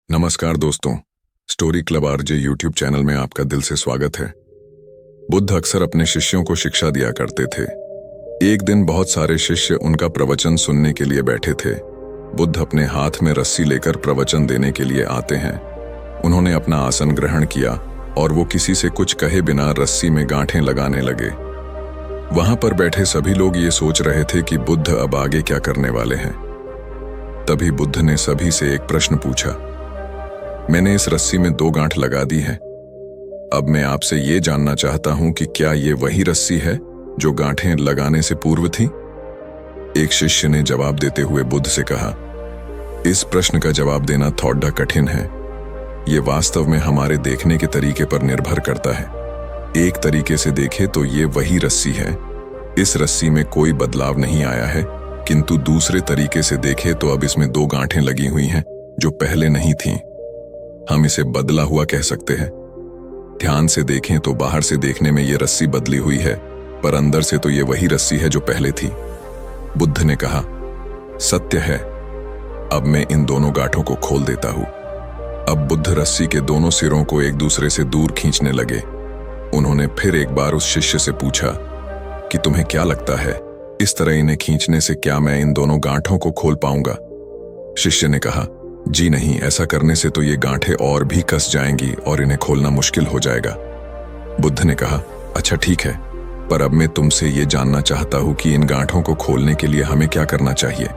नमस्कार दोस्तों, story club RJ YouTube channel में आपका दिल से स्वागत है। बुद्ध अक्सर अपने शिष्यों को शिक्षा दिया करते थे। एक दिन बहुत सारे शिष्य उनका प्रवचन सुनने के लिए बैठे थे। बुद्ध अपने हाथ में रस्सी लेकर प्रवचन देने के लिए आते हैं। उन्होंने अपना आसन ग्रहण किया और वो किसी से कुछ कहे बिना रस्सी में गांठें लगाने लगे। वहां पर बैठे सभी लोग ये सोच रहे थे कि बुद्ध अब आगे क्या करने वाले हैं। तभी बुद्ध ने सभी से एक प्रश्न पूछा। मैंने इस रस्सी में 2 गांठ लगा दी है। अब मैं आपसे ये जानना चाहता हूं कि क्या ये वही रस्सी है जो गांठें लगाने से पूर्व थी? एक शिष्य ने जवाब देते हुए बुद्ध से कहा, इस प्रश्न का जवाब देना थोड़ा कठिन है। ये वास्तव में हमारे देखने के तरीके पर निर्भर करता है। एक तरीके से देखें तो ये वही रस्सी है। इस रस्सी में कोई बदलाव नहीं आया है, किंतु दूसरे तरीके से देखें तो अब इसमें 2 गांठें लगी हुई हैं जो पहले नहीं थीं। हम इसे बदला हुआ कह सकते हैं। ध्यान से देखें तो बाहर से देखने में ये रस्सी बदली हुई है, पर अंदर से तो ये वही रस्सी है जो पहले थी। बुद्ध ने कहा, सत्य है। अब मैं इन दोनों गांठों को खोल देता हूं। अब बुद्ध रस्सी के दोनों सिरों को एक दूसरे से दूर खींचने लगे। उन्होंने फिर एक बार उस शिष्य से पूछा कि तुम्हें क्या लगता है, इस तरह इन्हें खींचने से क्या मैं इन दोनों गांठों को खोल पाऊंगा? शिष्य ने कहा, जी नहीं, ऐसा करने से तो ये गांठें और भी कस जाएंगी और इन्हें खोलना मुश्किल हो जाएगा। बुद्ध ने कहा, अच्छा ठीक है, पर अब मैं तुमसे ये जानना चाहता हूं कि इन गांठों को खोलने के लिए हमें क्या करना चाहिए?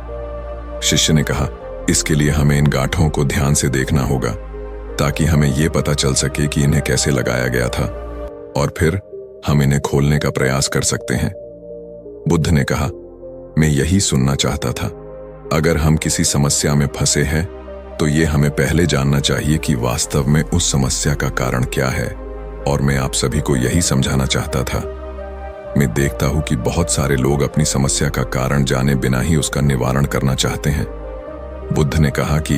शिष्य ने कहा, इसके लिए हमें इन गांठों को ध्यान से देखना होगा ताकि हमें यह पता चल सके कि इन्हें कैसे लगाया गया था, और फिर हम इन्हें खोलने का प्रयास कर सकते हैं। बुद्ध ने कहा, मैं यही सुनना चाहता था। अगर हम किसी समस्या में फंसे हैं तो ये हमें पहले जानना चाहिए कि वास्तव में उस समस्या का कारण क्या है, और मैं आप सभी को यही समझाना चाहता था। मैं देखता हूं कि बहुत सारे लोग अपनी समस्या का कारण जाने बिना ही उसका निवारण करना चाहते हैं। बुद्ध ने कहा कि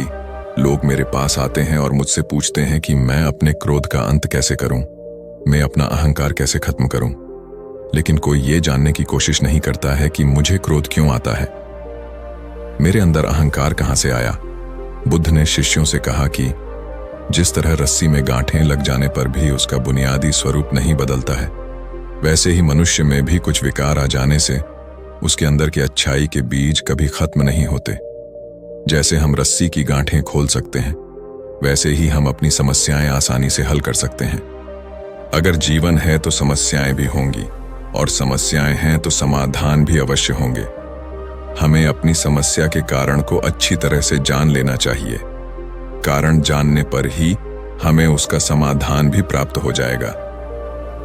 लोग मेरे पास आते हैं और मुझसे पूछते हैं कि मैं अपने क्रोध का अंत कैसे करूं, मैं अपना अहंकार कैसे खत्म करूं, लेकिन कोई ये जानने की कोशिश नहीं करता है कि मुझे क्रोध क्यों आता है, मेरे अंदर अहंकार कहां से आया। बुद्ध ने शिष्यों से कहा कि जिस तरह रस्सी में गांठें लग जाने पर भी उसका बुनियादी स्वरूप नहीं बदलता है, वैसे ही मनुष्य में भी कुछ विकार आ जाने से उसके अंदर के अच्छाई के बीज कभी खत्म नहीं होते। जैसे हम रस्सी की गांठें खोल सकते हैं, वैसे ही हम अपनी समस्याएं आसानी से हल कर सकते हैं। अगर जीवन है तो समस्याएं भी होंगी, और समस्याएं हैं तो समाधान भी अवश्य होंगे। हमें अपनी समस्या के कारण को अच्छी तरह से जान लेना चाहिए। कारण जानने पर ही हमें उसका समाधान भी प्राप्त हो जाएगा।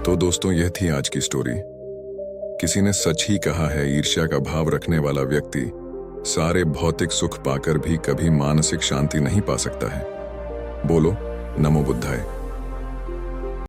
तो दोस्तों, यह थी आज की स्टोरी। किसी ने सच ही कहा है, ईर्ष्या का भाव रखने वाला व्यक्ति सारे भौतिक सुख पाकर भी कभी मानसिक शांति नहीं पा सकता है। बोलो नमो बुद्धाय।